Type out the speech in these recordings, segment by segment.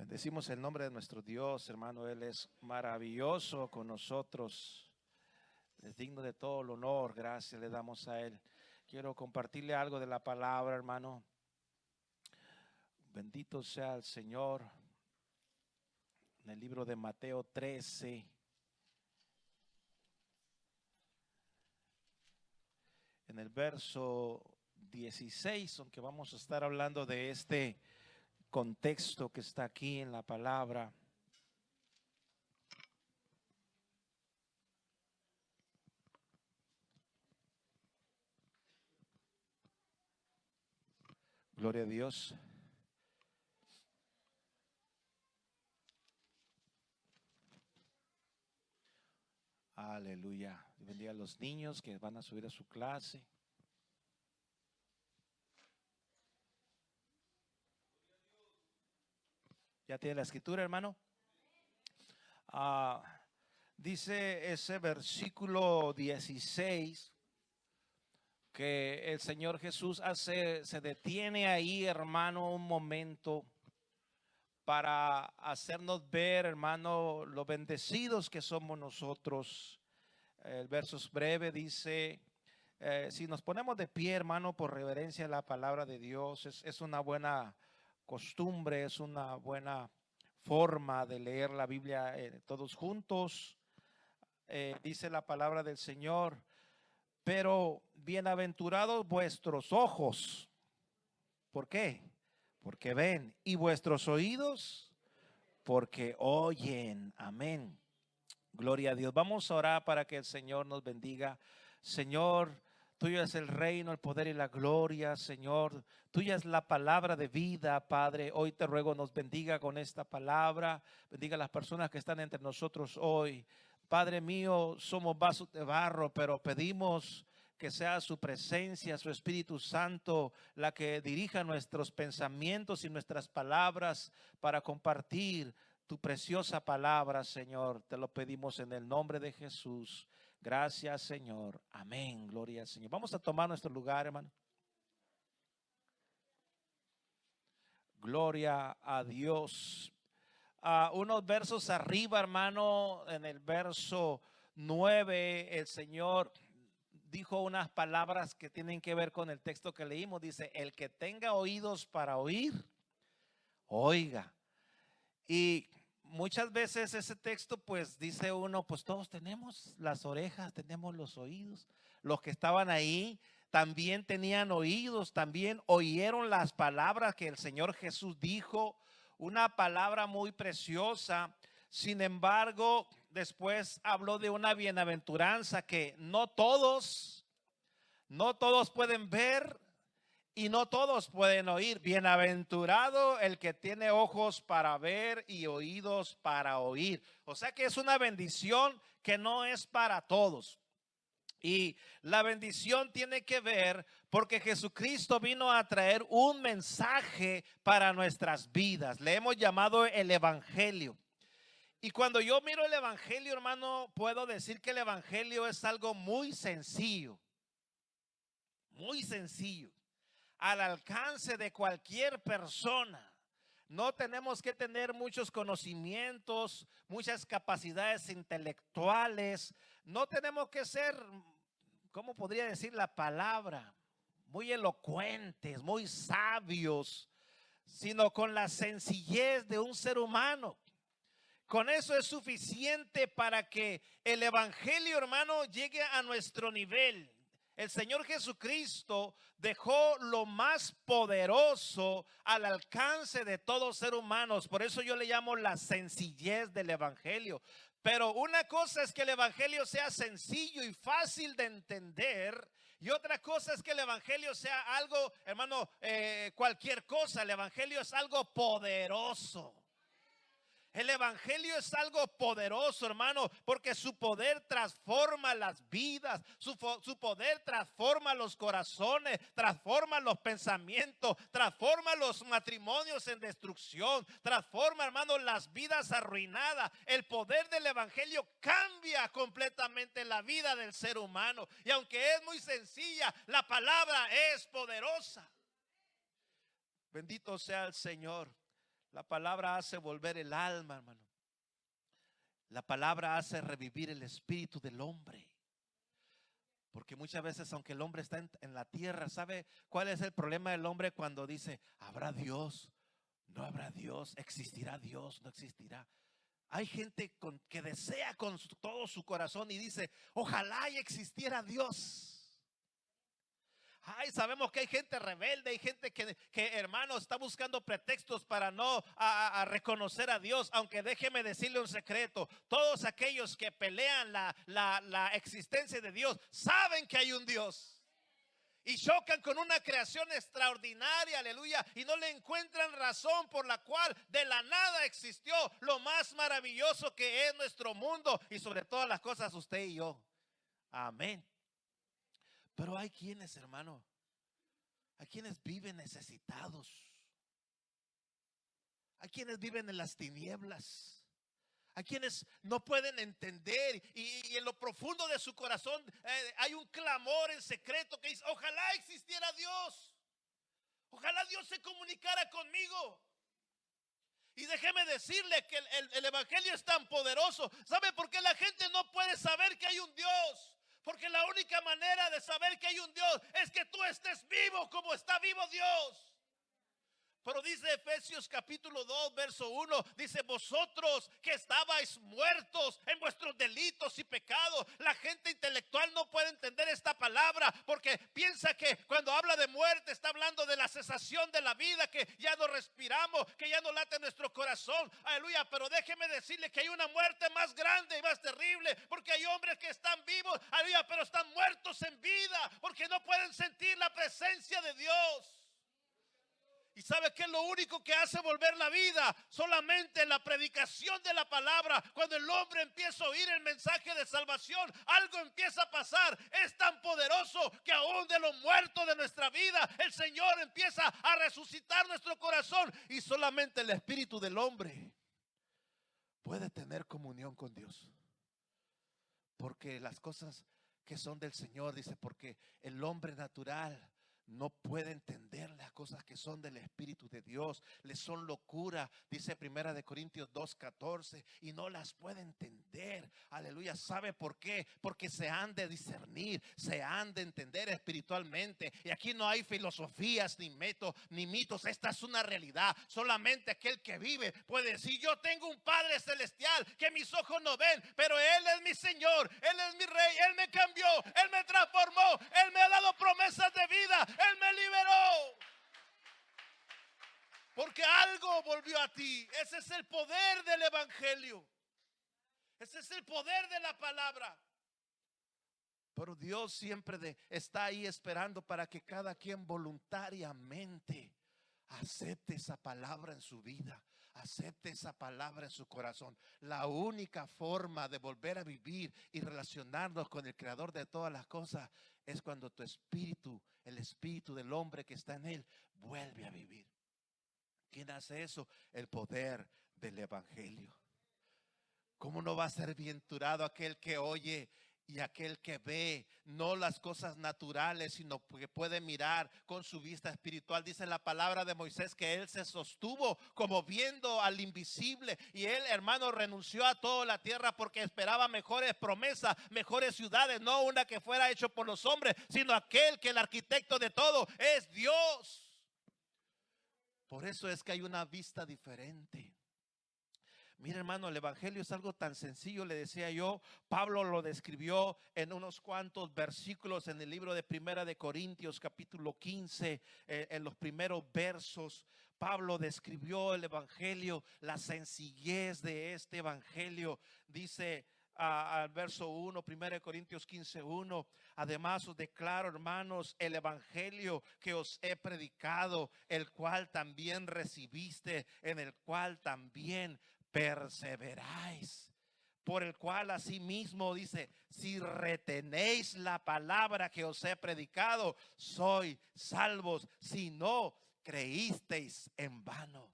Bendecimos el nombre de nuestro Dios, hermano. Él es maravilloso con nosotros. Es digno de todo el honor. Gracias le damos a Él. Quiero compartirle algo de la palabra, hermano. Bendito sea el Señor. En el libro de Mateo 13. En el verso 16, aunque vamos a estar hablando de este contexto que está aquí en la palabra. Gloria a Dios. Aleluya. Bendiga a los niños que van a subir a su clase. ¿Ya tiene la escritura, hermano? Dice ese versículo 16 que el Señor Jesús se detiene ahí, hermano, un momento para hacernos ver, hermano, lo bendecidos que somos nosotros. El verso es breve, dice, si nos ponemos de pie, hermano, por reverencia a la palabra de Dios, es una buena costumbre, es una buena forma de leer la Biblia todos juntos. Dice la palabra del Señor, pero bienaventurados vuestros ojos. ¿Por qué? Porque ven, y vuestros oídos, porque oyen. Amén. Gloria a Dios. Vamos a orar para que el Señor nos bendiga. Señor, tuyo es el reino, el poder y la gloria, Señor. Tuya es la palabra de vida, Padre. Hoy te ruego nos bendiga con esta palabra. Bendiga a las personas que están entre nosotros hoy. Padre mío, somos vasos de barro, pero pedimos que sea su presencia, su Espíritu Santo, la que dirija nuestros pensamientos y nuestras palabras para compartir tu preciosa palabra, Señor. Te lo pedimos en el nombre de Jesús. Gracias, Señor. Amén. Gloria al Señor. Vamos a tomar nuestro lugar, hermano. Gloria a Dios. Unos versos arriba, hermano, en el verso 9, el Señor dijo unas palabras que tienen que ver con el texto que leímos. Dice, el que tenga oídos para oír, oiga. Y muchas veces ese texto pues dice uno, pues todos tenemos las orejas, tenemos los oídos. Los que estaban ahí también tenían oídos, también oyeron las palabras que el Señor Jesús dijo, una palabra muy preciosa. Sin embargo, después habló de una bienaventuranza que no todos pueden ver y no todos pueden oír. Bienaventurado el que tiene ojos para ver y oídos para oír. O sea que es una bendición que no es para todos. Y la bendición tiene que ver porque Jesucristo vino a traer un mensaje para nuestras vidas. Le hemos llamado el Evangelio. Y cuando yo miro el Evangelio, hermano, puedo decir que el Evangelio es algo muy sencillo. Muy sencillo. Al alcance de cualquier persona. No tenemos que tener muchos conocimientos, muchas capacidades intelectuales. No tenemos que ser, ¿cómo podría decir la palabra? Muy elocuentes, muy sabios, sino con la sencillez de un ser humano. Con eso es suficiente para que el Evangelio, hermano, llegue a nuestro nivel. El Señor Jesucristo dejó lo más poderoso al alcance de todo ser humano. Por eso yo le llamo la sencillez del Evangelio. Pero una cosa es que el Evangelio sea sencillo y fácil de entender. Y otra cosa es que el Evangelio sea algo, hermano, cualquier cosa. El Evangelio es algo poderoso. El Evangelio es algo poderoso, hermano, porque su poder transforma las vidas, su poder transforma los corazones, transforma los pensamientos, transforma los matrimonios en destrucción, transforma, hermano, las vidas arruinadas. El poder del Evangelio cambia completamente la vida del ser humano. Y aunque es muy sencilla, la palabra es poderosa. Bendito sea el Señor. La palabra hace volver el alma, hermano. La palabra hace revivir el espíritu del hombre. Porque muchas veces, aunque el hombre está en la tierra, ¿sabe cuál es el problema del hombre cuando dice, habrá Dios, no habrá Dios, existirá Dios, no existirá? Hay gente que desea con todo su corazón y dice, ojalá y existiera Dios. Ay, sabemos que hay gente rebelde, hay gente que hermano está buscando pretextos para no a reconocer a Dios. Aunque déjeme decirle un secreto, todos aquellos que pelean la existencia de Dios saben que hay un Dios. Y chocan con una creación extraordinaria, aleluya, y no le encuentran razón por la cual de la nada existió lo más maravilloso que es nuestro mundo y sobre todas las cosas usted y yo. Amén. Pero hay quienes, hermano, hay quienes viven necesitados. Hay quienes viven en las tinieblas. Hay quienes no pueden entender y en lo profundo de su corazón hay un clamor en secreto que dice, ojalá existiera Dios. Ojalá Dios se comunicara conmigo. Y déjeme decirle que el evangelio es tan poderoso. ¿Sabe por qué la gente no puede saber que hay un Dios? Porque la única manera de saber que hay un Dios es que tú estés vivo como está vivo Dios. Pero dice Efesios capítulo 2 verso 1, dice, vosotros que estabais muertos en vuestros delitos y pecados. La gente intelectual no puede entender esta palabra porque piensa que cuando habla de muerte está hablando de la cesación de la vida, que ya no respiramos, que ya no late nuestro corazón, aleluya. Pero déjeme decirle que hay una muerte más grande y más terrible, porque hay hombres que están vivos, aleluya, pero están muertos en vida porque no pueden sentir la presencia de Dios. ¿Y sabe qué es lo único que hace volver la vida? Solamente la predicación de la palabra. Cuando el hombre empieza a oír el mensaje de salvación, algo empieza a pasar. Es tan poderoso que aún de los muertos de nuestra vida, el Señor empieza a resucitar nuestro corazón. Y solamente el espíritu del hombre puede tener comunión con Dios. Porque las cosas que son del Señor, dice, porque el hombre natural no puede entender las cosas que son del Espíritu de Dios. Les son locura, dice Primera de Corintios 2:14, y no las puede entender. Aleluya. ¿Sabe por qué? Porque se han de discernir, se han de entender espiritualmente. Y aquí no hay filosofías ni mitos. Esta es una realidad. Solamente aquel que vive puede decir, yo tengo un Padre celestial que mis ojos no ven, pero Él es mi Señor, Él es mi Rey, Él me cambió, Él me transformó, Él me ha dado promesas de vida, Él me liberó. Porque algo volvió a ti. Ese es el poder del evangelio. Ese es el poder de la palabra. Pero Dios siempre está ahí esperando para que cada quien voluntariamente acepte esa palabra en su vida, acepte esa palabra en su corazón. La única forma de volver a vivir y relacionarnos con el creador de todas las cosas es cuando tu espíritu, el espíritu del hombre que está en él, vuelve a vivir. ¿Quién hace eso? El poder del evangelio. ¿Cómo no va a ser bienaventurado aquel que oye y aquel que ve, no las cosas naturales, sino que puede mirar con su vista espiritual? Dice la palabra de Moisés que él se sostuvo como viendo al invisible, y él, hermano, renunció a toda la tierra porque esperaba mejores promesas, mejores ciudades, no una que fuera hecho por los hombres, sino aquel que el arquitecto de todo es Dios. Por eso es que hay una vista diferente. Mira, hermano, el evangelio es algo tan sencillo. Le decía yo, Pablo lo describió en unos cuantos versículos en el libro de Primera de Corintios capítulo 15, en los primeros versos. Pablo describió el evangelio, la sencillez de este evangelio. Dice al verso 1, 1 Corintios 15:1, además os declaro, hermanos, el evangelio que os he predicado, el cual también recibiste, en el cual también perseveráis, por el cual asimismo dice, si retenéis la palabra que os he predicado, sois salvos, si no creísteis en vano.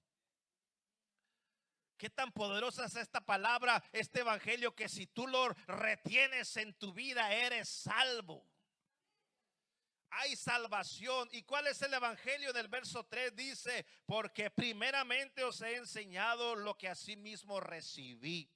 ¿Qué tan poderosa es esta palabra, este evangelio, que si tú lo retienes en tu vida eres salvo? hay salvación. ¿Y cuál es el evangelio? En el verso 3 dice: porque primeramente os he enseñado lo que asimismo recibí,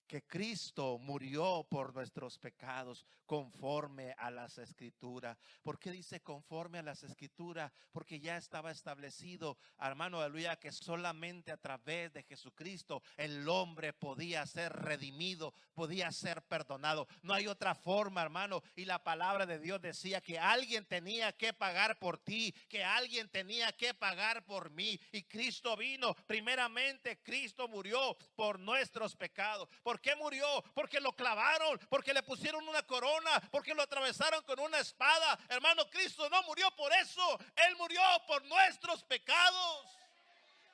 que Cristo murió por nuestros pecados conforme a las escrituras. ¿Por qué dice conforme a las escrituras? Porque ya estaba establecido, hermano, aleluya, que solamente a través de Jesucristo el hombre podía ser redimido, podía ser perdonado. No hay otra forma, hermano. Y la palabra de Dios decía que alguien tenía que pagar por ti, que alguien tenía que pagar por mí. Y Cristo vino. Primeramente, Cristo murió por nuestros pecados. ¿Por qué murió? Porque lo clavaron, porque le pusieron una corona, porque lo atravesaron con una espada. Hermano, Cristo no murió por eso. Él murió por nuestros pecados.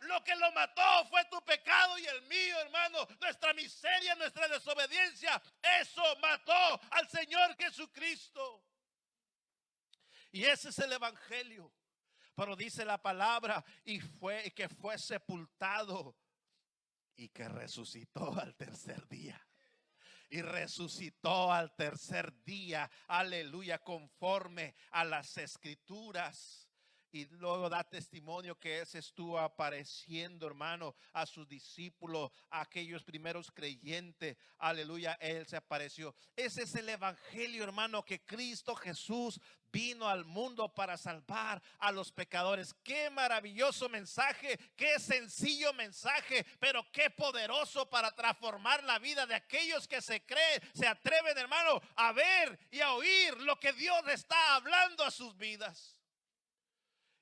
Lo que lo mató fue tu pecado y el mío, hermano. Nuestra miseria, nuestra desobediencia. Eso mató al Señor Jesucristo. Y ese es el evangelio. Pero dice la palabra, y que fue sepultado y que resucitó al tercer día. Y resucitó al tercer día, aleluya, conforme a las escrituras. Y luego da testimonio que ese estuvo apareciendo, hermano, a sus discípulos, a aquellos primeros creyentes. Aleluya, él se apareció. Ese es el evangelio, hermano, que Cristo Jesús vino al mundo para salvar a los pecadores. Qué maravilloso mensaje, qué sencillo mensaje, pero qué poderoso para transformar la vida de aquellos que se creen, se atreven, hermano, a ver y a oír lo que Dios está hablando a sus vidas.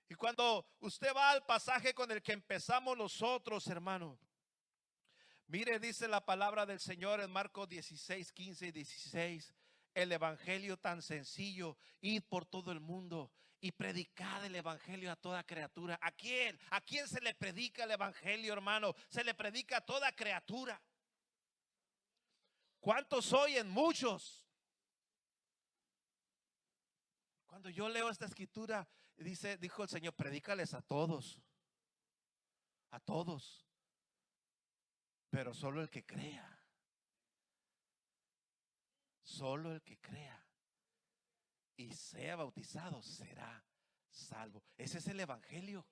Y cuando usted va al pasaje con el que empezamos nosotros, hermano, mire, dice la palabra del Señor en Marcos 16, 15 y 16. El evangelio tan sencillo: id por todo el mundo y predicad el evangelio a toda criatura. ¿A quién? ¿A quién se le predica el evangelio, hermano? Se le predica a toda criatura. ¿Cuántos oyen? Muchos. Cuando yo leo esta escritura, dijo el Señor: predícales a todos. A todos. Pero solo el que crea. Solo el que crea y sea bautizado será salvo. Ese es el evangelio.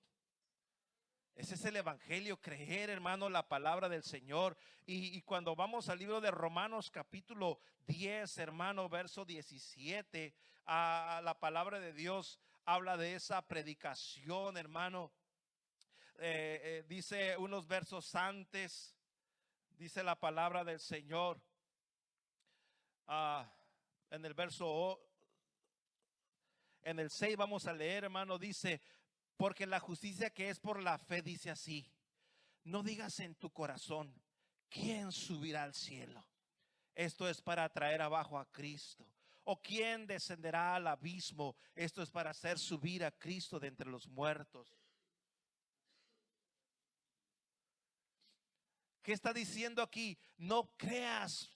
Ese es el evangelio, creer, hermano, la palabra del Señor. Y cuando vamos al libro de Romanos capítulo 10, hermano, verso 17, a la palabra de Dios habla de esa predicación, hermano. Dice unos versos antes, dice la palabra del Señor, en el en el 6 vamos a leer, hermano, dice: porque la justicia que es por la fe dice así: no digas en tu corazón, ¿quién subirá al cielo? Esto es para traer abajo a Cristo. ¿O quién descenderá al abismo? Esto es para hacer subir a Cristo de entre los muertos. ¿Qué está diciendo aquí? No creas,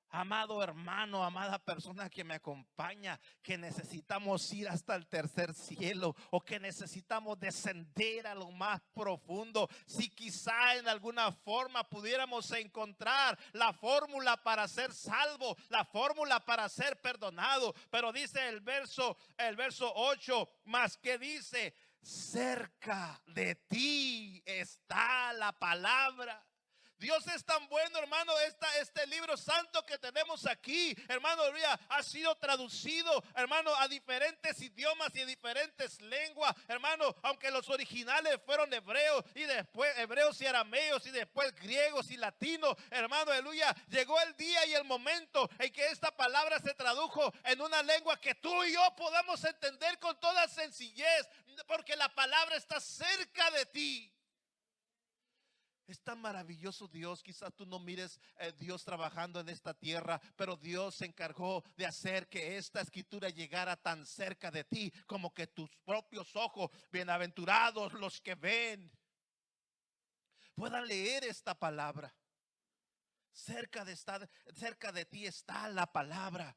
amado hermano, amada persona que me acompaña, que necesitamos ir hasta el tercer cielo o que necesitamos descender a lo más profundo. Si quizá en alguna forma pudiéramos encontrar la fórmula para ser salvo, la fórmula para ser perdonado. Pero dice el verso 8, más que dice: cerca de ti está la palabra. Dios es tan bueno, hermano. Este libro santo que tenemos aquí, hermano, ha sido traducido, hermano, a diferentes idiomas y a diferentes lenguas, hermano. Aunque los originales fueron hebreos y después hebreos y arameos y después griegos y latinos, hermano, aleluya. Llegó el día y el momento en que esta palabra se tradujo en una lengua que tú y yo podamos entender con toda sencillez, porque la palabra está cerca de ti. Es tan maravilloso Dios. Quizás tú no mires Dios trabajando en esta tierra, pero Dios se encargó de hacer que esta escritura llegara tan cerca de ti como que tus propios ojos, bienaventurados los que ven, puedan leer esta palabra. Cerca de ti está la palabra,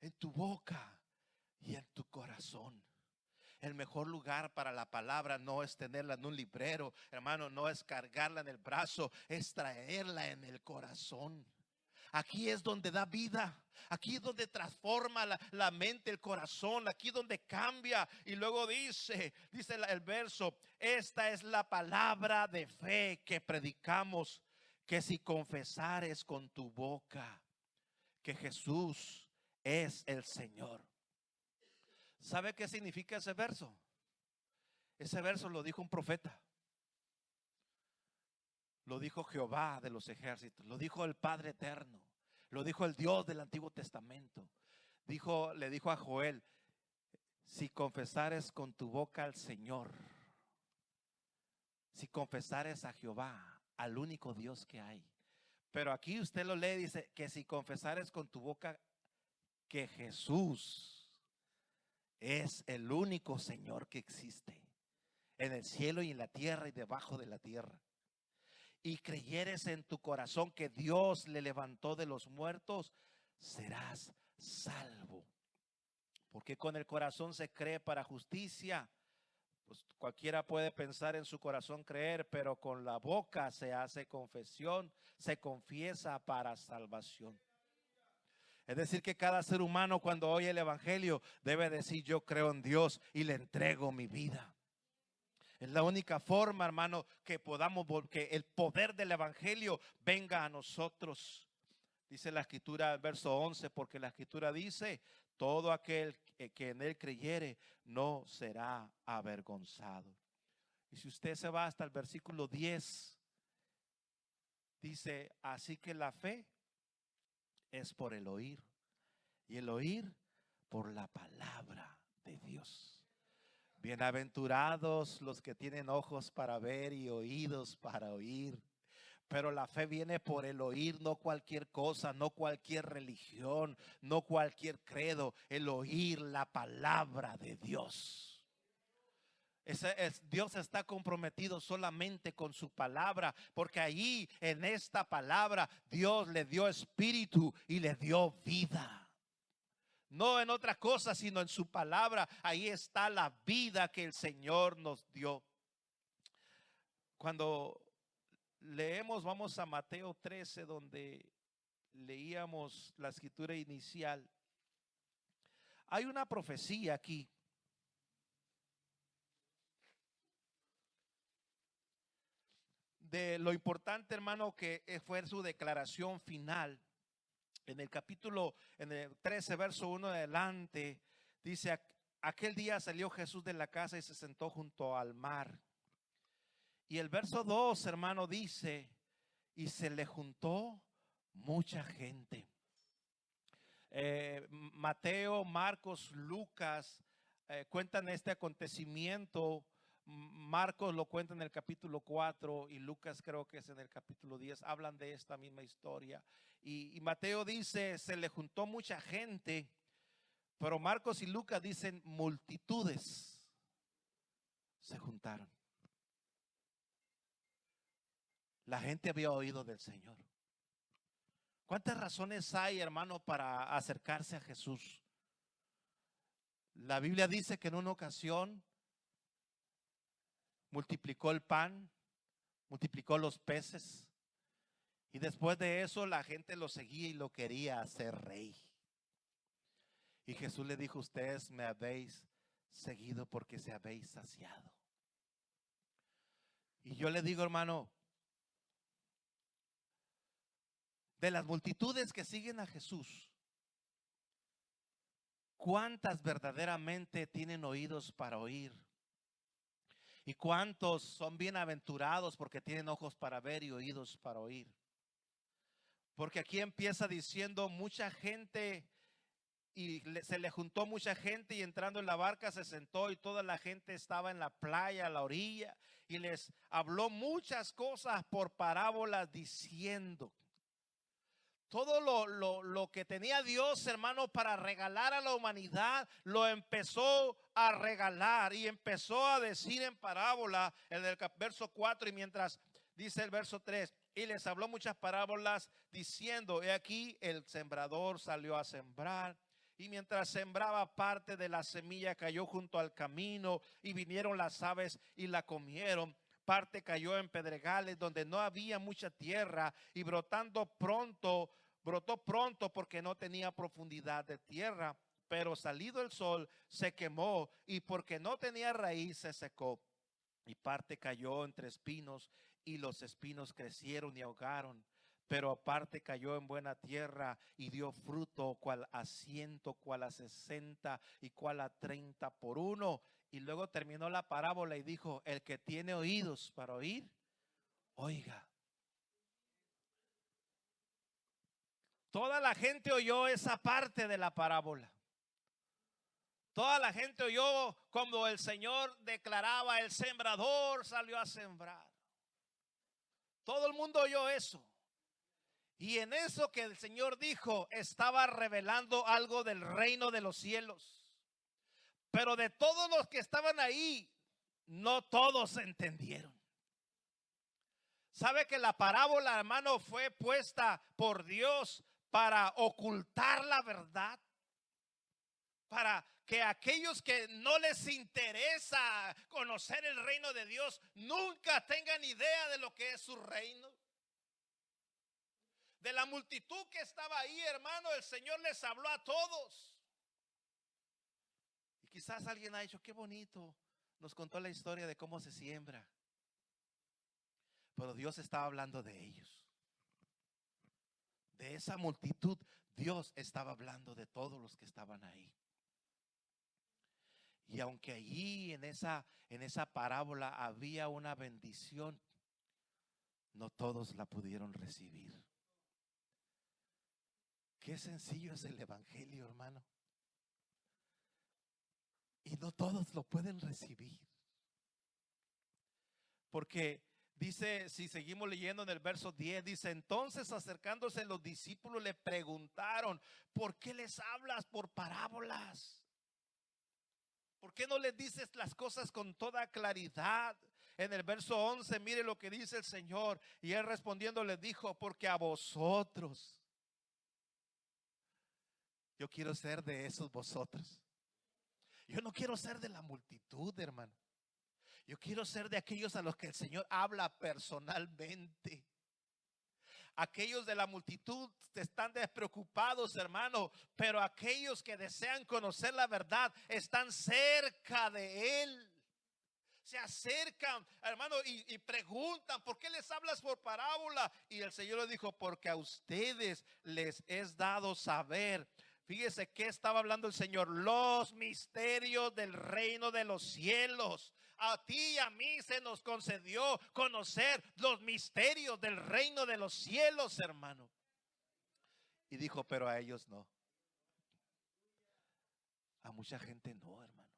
en tu boca y en tu corazón. El mejor lugar para la palabra no es tenerla en un librero, hermano, no es cargarla en el brazo, es traerla en el corazón. Aquí es donde da vida. Aquí es donde transforma la mente, el corazón. Aquí es donde cambia. Y luego dice el verso: esta es la palabra de fe que predicamos, que si confesares con tu boca que Jesús es el Señor. ¿Sabe qué significa ese verso? Ese verso lo dijo un profeta. Lo dijo Jehová de los ejércitos. Lo dijo el Padre eterno. Lo dijo el Dios del Antiguo Testamento. Le dijo a Joel: si confesares con tu boca al Señor, si confesares a Jehová, al único Dios que hay. Pero aquí usted lo lee, dice que si confesares con tu boca que Jesús es el único Señor que existe en el cielo y en la tierra y debajo de la tierra, y creyeres en tu corazón que Dios le levantó de los muertos, serás salvo. Porque con el corazón se cree para justicia. Pues cualquiera puede pensar en su corazón creer, pero con la boca se hace confesión, se confiesa para salvación. Es decir, que cada ser humano, cuando oye el evangelio, debe decir: yo creo en Dios y le entrego mi vida. Es la única forma, hermano, que podamos, que el poder del evangelio venga a nosotros. Dice la escritura, verso 11, porque la escritura dice: todo aquel que en él creyere no será avergonzado. Y si usted se va hasta el versículo 10, dice: así que la fe es por el oír, y el oír por la palabra de Dios. Bienaventurados los que tienen ojos para ver y oídos para oír. Pero la fe viene por el oír, no cualquier cosa, no cualquier religión, no cualquier credo. El oír la palabra de Dios. Dios está comprometido solamente con su palabra, porque allí en esta palabra Dios le dio espíritu y le dio vida. No en otra cosa, sino en su palabra. Ahí está la vida que el Señor nos dio. Cuando leemos, vamos a Mateo 13, donde leíamos la escritura inicial. Hay una profecía aquí. De lo importante, hermano, que fue su declaración final. En el 13, verso 1 adelante, dice: aquel día salió Jesús de la casa y se sentó junto al mar. Y el verso 2, hermano, dice: y se le juntó mucha gente. Mateo, Marcos, Lucas cuentan este acontecimiento. Marcos lo cuenta en el capítulo 4 y Lucas creo que es en el capítulo 10. Hablan de esta misma historia. Y Mateo dice: se le juntó mucha gente, pero Marcos y Lucas dicen: multitudes se juntaron. La gente había oído del Señor. ¿Cuántas razones hay, hermano, para acercarse a Jesús? La Biblia dice que en una ocasión multiplicó el pan, multiplicó los peces, y después de eso la gente lo seguía y lo quería hacer rey. Y Jesús le dijo: ustedes me habéis seguido porque se habéis saciado. Y yo le digo, hermano, de las multitudes que siguen a Jesús, ¿cuántas verdaderamente tienen oídos para oír? ¿Y cuántos son bienaventurados porque tienen ojos para ver y oídos para oír? Porque aquí empieza diciendo mucha gente, y se le juntó mucha gente, y entrando en la barca se sentó, y toda la gente estaba en la playa, a la orilla, y les habló muchas cosas por parábolas, diciendo: todo lo que tenía Dios, hermano, para regalar a la humanidad, lo empezó a regalar y empezó a decir en parábola en el verso 4, y mientras dice el verso 3: y les habló muchas parábolas diciendo: he aquí el sembrador salió a sembrar, y mientras sembraba, parte de la semilla cayó junto al camino, y vinieron las aves y la comieron. Parte cayó en pedregales donde no había mucha tierra, y brotando pronto brotó pronto porque no tenía profundidad de tierra, pero salido el sol se quemó y porque no tenía raíz se secó. Y parte cayó entre espinos y los espinos crecieron y ahogaron. Pero aparte cayó en buena tierra y dio fruto, cual a 100, cual a 60 y cual a 30 por uno. Y luego terminó la parábola y dijo: el que tiene oídos para oír, oiga. Toda la gente oyó esa parte de la parábola. Toda la gente oyó cuando el Señor declaraba: el sembrador salió a sembrar. Todo el mundo oyó eso. Y en eso que el Señor dijo, estaba revelando algo del reino de los cielos. Pero de todos los que estaban ahí, no todos entendieron. ¿Sabe que la parábola, hermano, fue puesta por Dios para ocultar la verdad? Para que aquellos que no les interesa conocer el reino de Dios nunca tengan idea de lo que es su reino. De la multitud que estaba ahí, hermano, el Señor les habló a todos. Y quizás alguien ha dicho: qué bonito, nos contó la historia de cómo se siembra. Pero Dios estaba hablando de ellos. De esa multitud, Dios estaba hablando de todos los que estaban ahí. Y aunque allí en esa parábola había una bendición, no todos la pudieron recibir. Qué sencillo es el evangelio, hermano. Y no todos lo pueden recibir. Porque dice, si seguimos leyendo en el verso 10, dice: entonces acercándose los discípulos le preguntaron: ¿por qué les hablas por parábolas? ¿Por qué no les dices las cosas con toda claridad? En el verso 11, mire lo que dice el Señor. Y él respondiendo les dijo: porque a vosotros. Yo quiero ser de esos vosotros. Yo no quiero ser de la multitud, hermano. Yo quiero ser de aquellos a los que el Señor habla personalmente. Aquellos de la multitud están despreocupados, hermano, pero aquellos que desean conocer la verdad están cerca de Él. Se acercan, hermano, y preguntan: ¿por qué les hablas por parábola? Y el Señor les dijo: porque a ustedes les es dado saber. Fíjese que estaba hablando el Señor: los misterios del reino de los cielos. A ti y a mí se nos concedió conocer los misterios del reino de los cielos, hermano. Y dijo: pero a ellos no. A mucha gente no, hermano.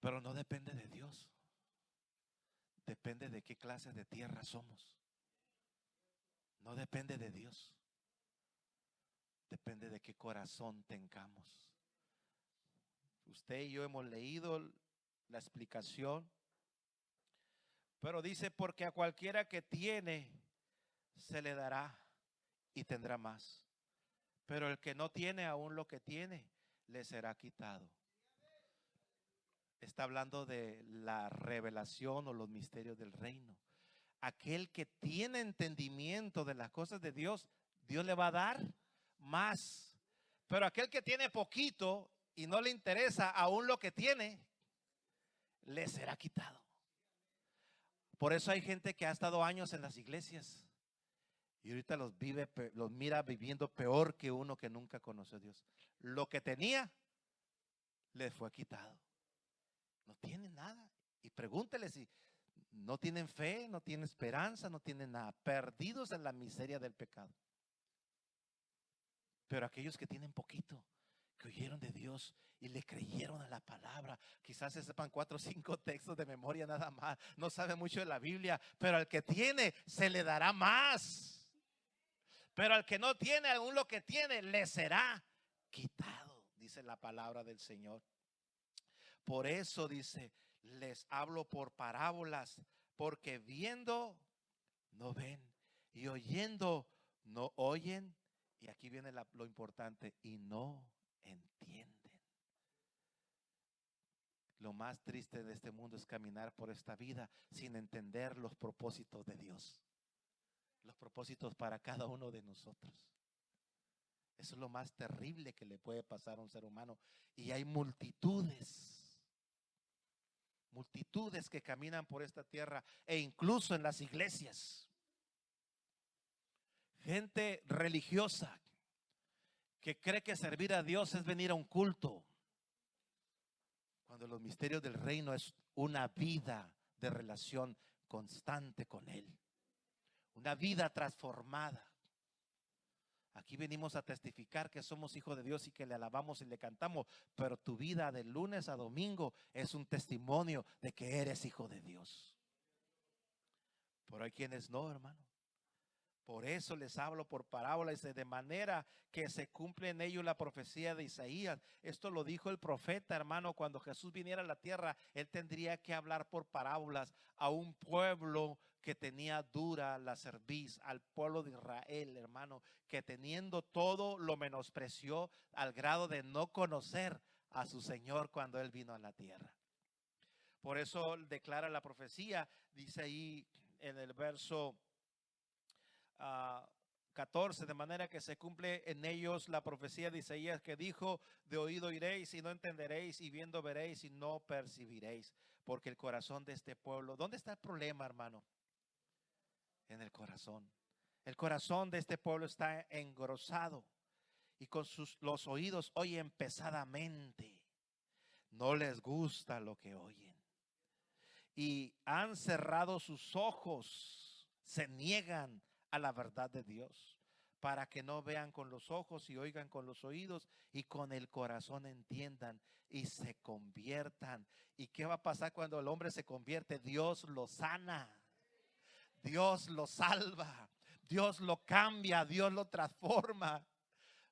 Pero no depende de Dios. Depende de qué clase de tierra somos. No depende de Dios. Depende de qué corazón tengamos. Usted y yo hemos leído la explicación. Pero dice: porque a cualquiera que tiene, se le dará y tendrá más. Pero el que no tiene, aún lo que tiene, le será quitado. Está hablando de la revelación o los misterios del reino. Aquel que tiene entendimiento de las cosas de Dios, Dios le va a dar más. Pero aquel que tiene poquito y no le interesa aún lo que tiene, le será quitado. Por eso hay gente que ha estado años en las iglesias y ahorita los mira viviendo peor que uno que nunca conoció a Dios. Lo que tenía, le fue quitado. No tienen nada. Y pregúntele si no tienen fe, no tienen esperanza, no tienen nada. Perdidos en la miseria del pecado. Pero aquellos que tienen poquito, que oyeron de Dios y le creyeron a la palabra, quizás se sepan 4 o 5 textos de memoria nada más, no sabe mucho de la Biblia, pero al que tiene se le dará más. Pero al que no tiene, aún lo que tiene le será quitado, dice la palabra del Señor. Por eso dice: les hablo por parábolas, porque viendo no ven y oyendo no oyen. Y aquí viene lo importante: y no entienden. Lo más triste de este mundo es caminar por esta vida sin entender los propósitos de Dios. los propósitos para cada uno de nosotros. Eso es lo más terrible que le puede pasar a un ser humano. Y hay multitudes que caminan por esta tierra e incluso en las iglesias. Gente religiosa que cree que servir a Dios es venir a un culto, cuando los misterios del reino es una vida de relación constante con Él, una vida transformada. Aquí venimos a testificar que somos hijos de Dios y que le alabamos y le cantamos, pero tu vida de lunes a domingo es un testimonio de que eres hijo de Dios. Pero hay quienes no, hermano. Por eso les hablo por parábolas, de manera que se cumple en ellos la profecía de Isaías. Esto lo dijo el profeta, hermano, cuando Jesús viniera a la tierra, él tendría que hablar por parábolas a un pueblo que tenía dura la cerviz, al pueblo de Israel, hermano, que teniendo todo lo menospreció al grado de no conocer a su Señor cuando él vino a la tierra. Por eso declara la profecía, dice ahí en el verso 14, de manera que se cumple en ellos la profecía de Isaías que dijo: de oído iréis y no entenderéis, y viendo veréis y no percibiréis, porque el corazón de este pueblo. ¿Dónde está el problema, hermano? En el corazón. El corazón de este pueblo está engrosado y con los oídos oyen pesadamente. No les gusta lo que oyen y han cerrado sus ojos, se niegan a la verdad de Dios, para que no vean con los ojos y oigan con los oídos y con el corazón entiendan y se conviertan. ¿Y qué va a pasar cuando el hombre se convierte? Dios lo sana, Dios lo salva, Dios lo cambia, Dios lo transforma.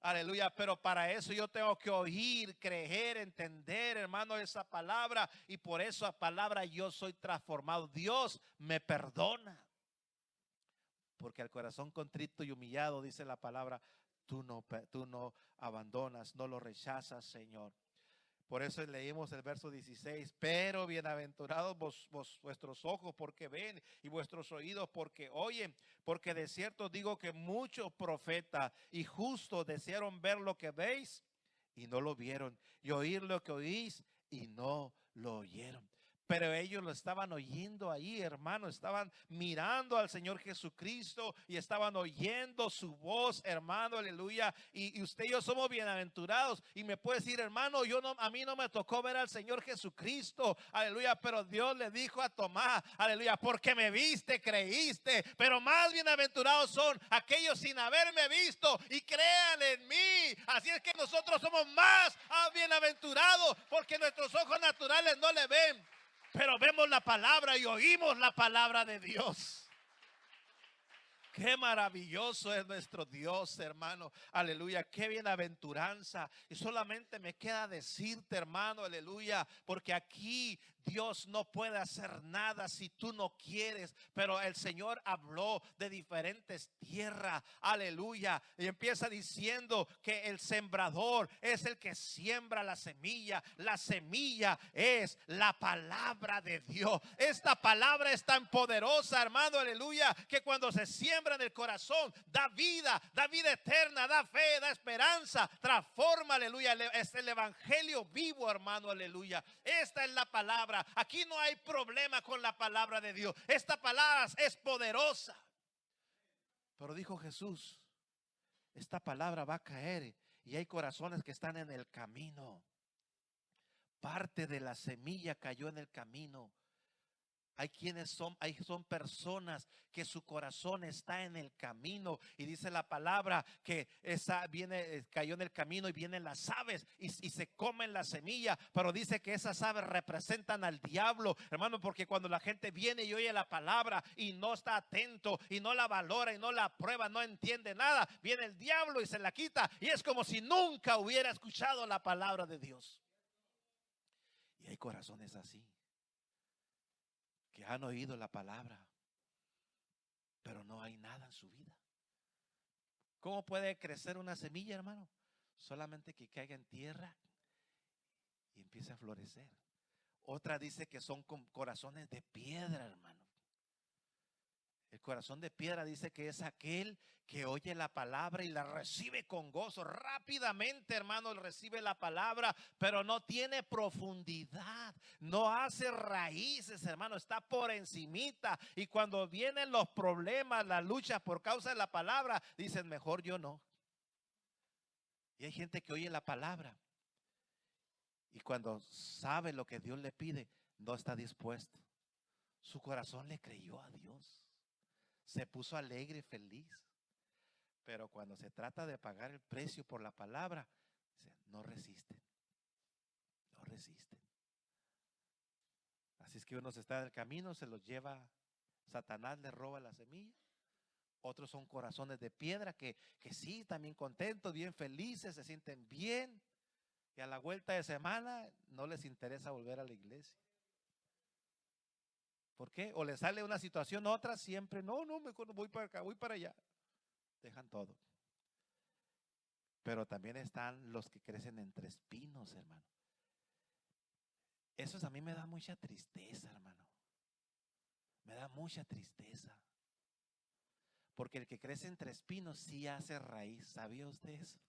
Aleluya, pero para eso yo tengo que oír, creer, entender, hermano, esa palabra, y por esa palabra yo soy transformado. Dios me perdona, porque al corazón contrito y humillado, dice la palabra, tú no abandonas, no lo rechazas, Señor. Por eso leímos el verso 16, pero bienaventurados vuestros ojos porque ven y vuestros oídos porque oyen, porque de cierto digo que muchos profetas y justos desearon ver lo que veis y no lo vieron, y oír lo que oís y no lo oyeron. Pero ellos lo estaban oyendo ahí, hermano, estaban mirando al Señor Jesucristo y estaban oyendo su voz, hermano, aleluya. Y usted y yo somos bienaventurados. Y me puede decir, hermano, a mí no me tocó ver al Señor Jesucristo, aleluya, pero Dios le dijo a Tomás, aleluya, porque me viste, creíste. Pero más bienaventurados son aquellos sin haberme visto y crean en mí. Así es que nosotros somos más bienaventurados, porque nuestros ojos naturales no le ven, pero vemos la palabra y oímos la palabra de Dios. Qué maravilloso es nuestro Dios, hermano. Aleluya, qué bienaventuranza. Y solamente me queda decirte, hermano, aleluya, porque aquí Dios no puede hacer nada si tú no quieres. Pero el Señor habló de diferentes tierras, aleluya. Y empieza diciendo que el sembrador es el que siembra la semilla. La semilla es la palabra de Dios. Esta palabra es tan poderosa, hermano, aleluya, que cuando se siembra en el corazón, da vida eterna, da fe, da esperanza, transforma, aleluya. Es el evangelio vivo, hermano, aleluya. Esta es la palabra. Aquí no hay problema con la palabra de Dios. Esta palabra es poderosa. Pero dijo Jesús, esta palabra va a caer y hay corazones que están en el camino. Parte de la semilla cayó en el camino. Hay son personas que su corazón está en el camino, y dice la palabra que cayó en el camino y vienen las aves y se comen la semilla, pero dice que esas aves representan al diablo, hermano, porque cuando la gente viene y oye la palabra y no está atento y no la valora y no la prueba, no entiende nada, viene el diablo y se la quita y es como si nunca hubiera escuchado la palabra de Dios. Y hay corazones así, que han oído la palabra, pero no hay nada en su vida. ¿Cómo puede crecer una semilla, hermano? Solamente que caiga en tierra y empiece a florecer. Otra dice que son con corazones de piedra, hermano. El corazón de piedra dice que es aquel que oye la palabra y la recibe con gozo. Rápidamente, hermano, él recibe la palabra, pero no tiene profundidad, no hace raíces, hermano, está por encimita. Y cuando vienen los problemas, las luchas por causa de la palabra, dicen, mejor yo no. Y hay gente que oye la palabra y cuando sabe lo que Dios le pide, no está dispuesto. Su corazón le creyó a Dios, se puso alegre y feliz. Pero cuando se trata de pagar el precio por la palabra, no resisten, no resisten. Así es que unos están en el camino, se los lleva Satanás, les roba la semilla. Otros son corazones de piedra que sí, también contentos, bien felices, se sienten bien. Y a la vuelta de semana no les interesa volver a la iglesia. ¿Por qué? O les sale una situación, otra siempre, no, mejor voy para acá, voy para allá. Dejan todo. Pero también están los que crecen entre espinos, hermano. Eso a mí me da mucha tristeza, hermano. Me da mucha tristeza. Porque el que crece entre espinos sí hace raíz. ¿Sabía usted eso?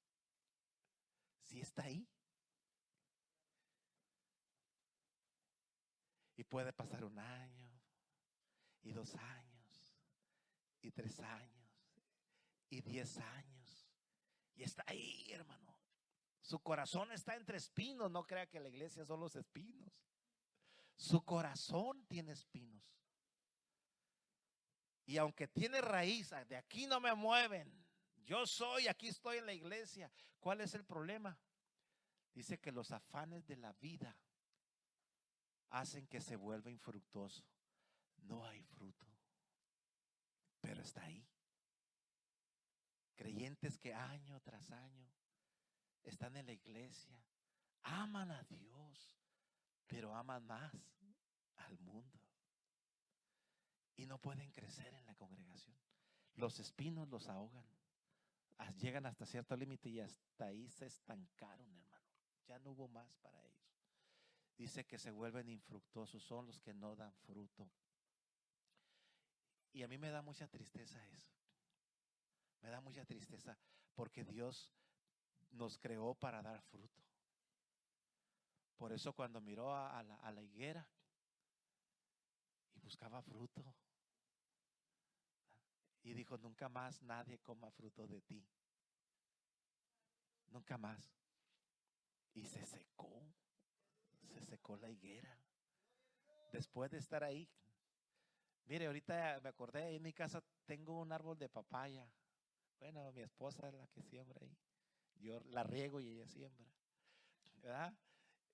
Sí está ahí. Y puede pasar 1 año, y 2 años, y 3 años, y 10 años. Y está ahí, hermano. Su corazón está entre espinos. No crea que la iglesia son los espinos. Su corazón tiene espinos. Y aunque tiene raíz, de aquí no me mueven. Yo soy, aquí estoy en la iglesia. ¿Cuál es el problema? Dice que los afanes de la vida hacen que se vuelva infructuoso. No hay fruto, pero está ahí. Creyentes que año tras año están en la iglesia, aman a Dios, pero aman más al mundo. Y no pueden crecer en la congregación. Los espinos los ahogan. Llegan hasta cierto límite y hasta ahí se estancaron, hermano. Ya no hubo más para ellos. Dice que se vuelven infructuosos, son los que no dan fruto. Y a mí me da mucha tristeza eso. Me da mucha tristeza porque Dios nos creó para dar fruto. Por eso cuando miró a la higuera y buscaba fruto, y dijo, nunca más nadie coma fruto de ti. Nunca más. Y se secó la higuera. Después de estar ahí. Mire, ahorita me acordé, en mi casa tengo un árbol de papaya. Bueno, mi esposa es la que siembra ahí. Yo la riego y ella siembra. ¿Verdad?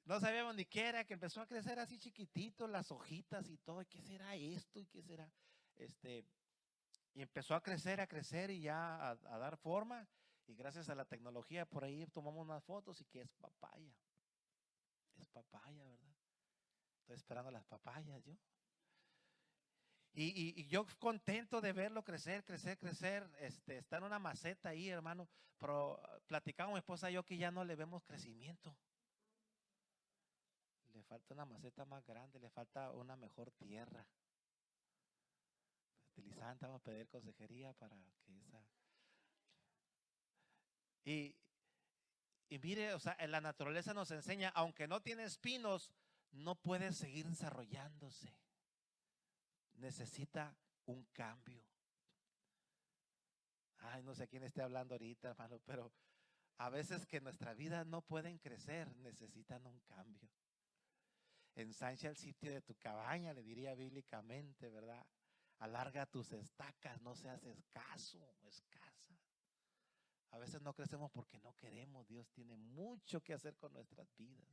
No sabíamos ni qué era, que empezó a crecer así chiquitito, las hojitas y todo. ¿Y qué será esto? ¿Y qué será? Y empezó a crecer y ya a dar forma. Y gracias a la tecnología por ahí tomamos unas fotos y que es papaya. Es papaya, ¿verdad? Estoy esperando las papayas yo. Y yo contento de verlo crecer. Está en una maceta ahí, hermano. Pero platicamos mi esposa y yo que ya no le vemos crecimiento. Le falta una maceta más grande, le falta una mejor tierra. Fertilizante, vamos a pedir consejería para que esa. Y mire, o sea, en la naturaleza nos enseña, aunque no tiene espinos, no puede seguir desarrollándose. Necesita un cambio. Ay, no sé quién esté hablando ahorita, hermano, pero a veces que nuestra vida no pueden crecer, necesitan un cambio. Ensancha el sitio de tu cabaña, le diría bíblicamente, ¿verdad? Alarga tus estacas, no seas escasa. A veces no crecemos porque no queremos. Dios tiene mucho que hacer con nuestras vidas.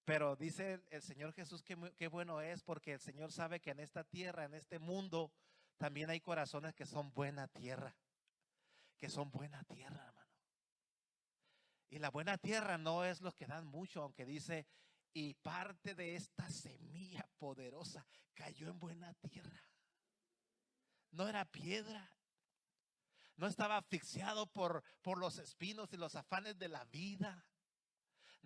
Pero dice el Señor Jesús que qué bueno es, porque el Señor sabe que en esta tierra, en este mundo, también hay corazones que son buena tierra. Que son buena tierra, hermano. Y la buena tierra no es los que dan mucho, aunque dice, y parte de esta semilla poderosa cayó en buena tierra. No era piedra. No estaba asfixiado por los espinos y los afanes de la vida.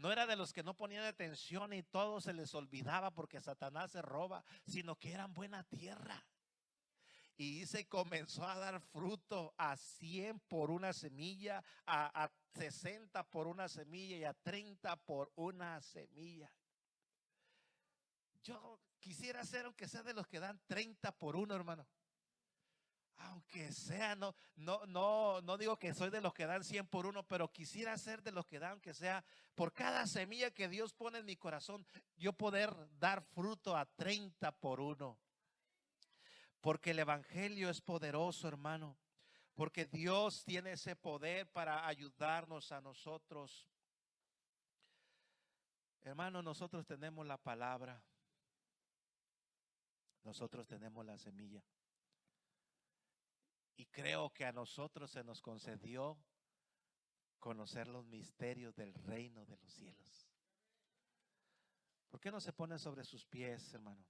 No era de los que no ponían atención y todo se les olvidaba porque Satanás se roba, sino que eran buena tierra. Y se comenzó a dar fruto a 100 por una semilla, a 60 por una semilla y a 30 por una semilla. Yo quisiera ser, aunque sea de los que dan 30 por uno, hermano. Aunque sea, no digo que soy de los que dan 100 por uno, pero quisiera ser de los que dan, aunque sea por cada semilla que Dios pone en mi corazón, yo poder dar fruto a 30 por uno. Porque el evangelio es poderoso, hermano. Porque Dios tiene ese poder para ayudarnos a nosotros. Hermano, nosotros tenemos la palabra. Nosotros tenemos la semilla. Y creo que a nosotros se nos concedió conocer los misterios del reino de los cielos. ¿Por qué no se pone sobre sus pies, hermano?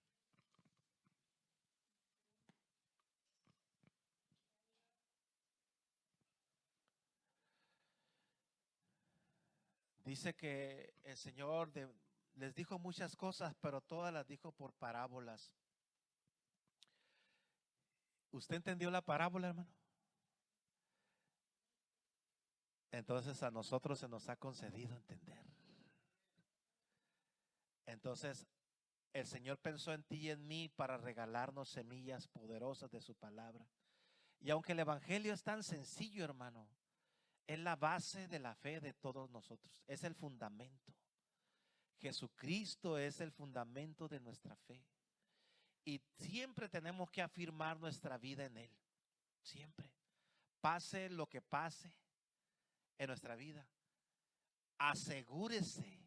Dice que el Señor les dijo muchas cosas, pero todas las dijo por parábolas. ¿Usted entendió la parábola, hermano? Entonces a nosotros se nos ha concedido entender. Entonces el Señor pensó en ti y en mí para regalarnos semillas poderosas de su palabra. Y aunque el evangelio es tan sencillo, hermano, es la base de la fe de todos nosotros. Es el fundamento. Jesucristo es el fundamento de nuestra fe. Y siempre tenemos que afirmar nuestra vida en Él. Siempre. Pase lo que pase en nuestra vida. Asegúrese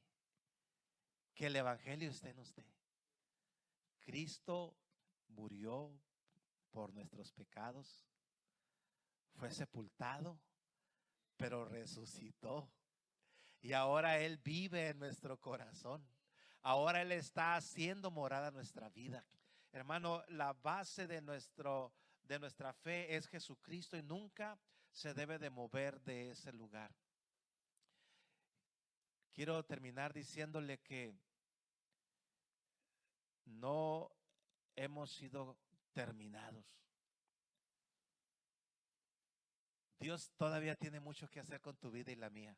que el evangelio esté en usted. Cristo murió por nuestros pecados. Fue sepultado, pero resucitó. Y ahora Él vive en nuestro corazón. Ahora Él está haciendo morada en nuestra vida. Hermano, la base de nuestra fe es Jesucristo y nunca se debe de mover de ese lugar. Quiero terminar diciéndole que no hemos sido terminados. Dios todavía tiene mucho que hacer con tu vida y la mía.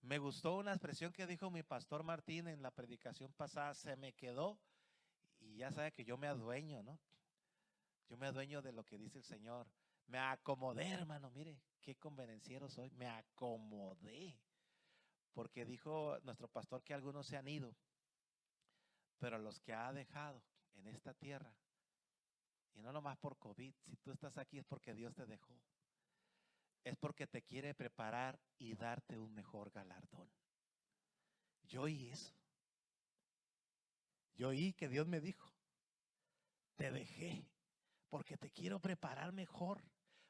Me gustó una expresión que dijo mi pastor Martín en la predicación pasada, se me quedó y ya sabe que yo me adueño, ¿no? Yo me adueño de lo que dice el Señor. Me acomodé, hermano, mire, qué convenenciero soy, me acomodé. Porque dijo nuestro pastor que algunos se han ido, pero los que ha dejado en esta tierra, y no nomás por COVID, si tú estás aquí es porque Dios te dejó. Es porque te quiere preparar y darte un mejor galardón. Yo oí eso. Yo oí que Dios me dijo, te dejé porque te quiero preparar mejor,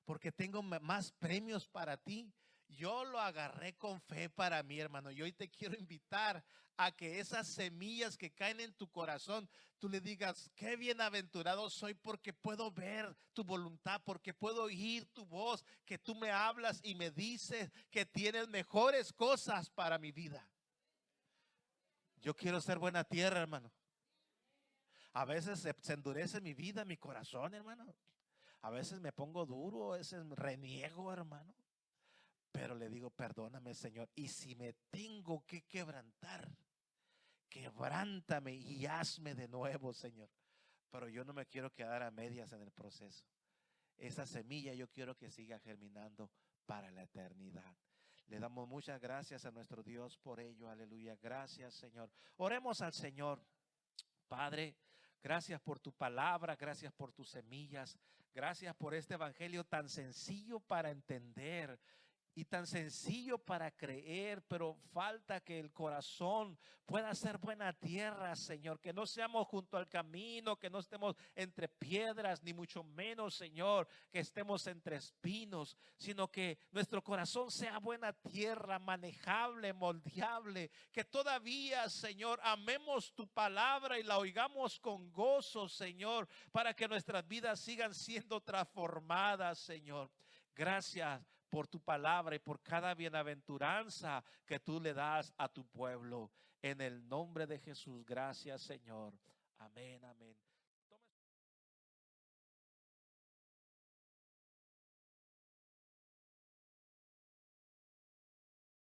porque tengo más premios para ti. Yo lo agarré con fe para mí, hermano. Y hoy te quiero invitar a que esas semillas que caen en tu corazón, tú le digas, qué bienaventurado soy porque puedo ver tu voluntad, porque puedo oír tu voz, que tú me hablas y me dices que tienes mejores cosas para mi vida. Yo quiero ser buena tierra, hermano. A veces se endurece mi vida, mi corazón, hermano. A veces me pongo duro, a veces reniego, hermano. Pero le digo, perdóname, Señor. Y si me tengo que quebrantar, quebrántame y hazme de nuevo, Señor. Pero yo no me quiero quedar a medias en el proceso. Esa semilla yo quiero que siga germinando para la eternidad. Le damos muchas gracias a nuestro Dios por ello. Aleluya. Gracias, Señor. Oremos al Señor. Padre, gracias por tu palabra, gracias por tus semillas, gracias por este evangelio tan sencillo para entender y tan sencillo para creer, pero falta que el corazón pueda ser buena tierra, Señor, que no seamos junto al camino, que no estemos entre piedras, ni mucho menos, Señor, que estemos entre espinos, sino que nuestro corazón sea buena tierra, manejable, moldeable, que todavía, Señor, amemos tu palabra y la oigamos con gozo, Señor, para que nuestras vidas sigan siendo transformadas, Señor. Gracias por tu palabra y por cada bienaventuranza que tú le das a tu pueblo. En el nombre de Jesús, gracias, Señor. Amén, amén.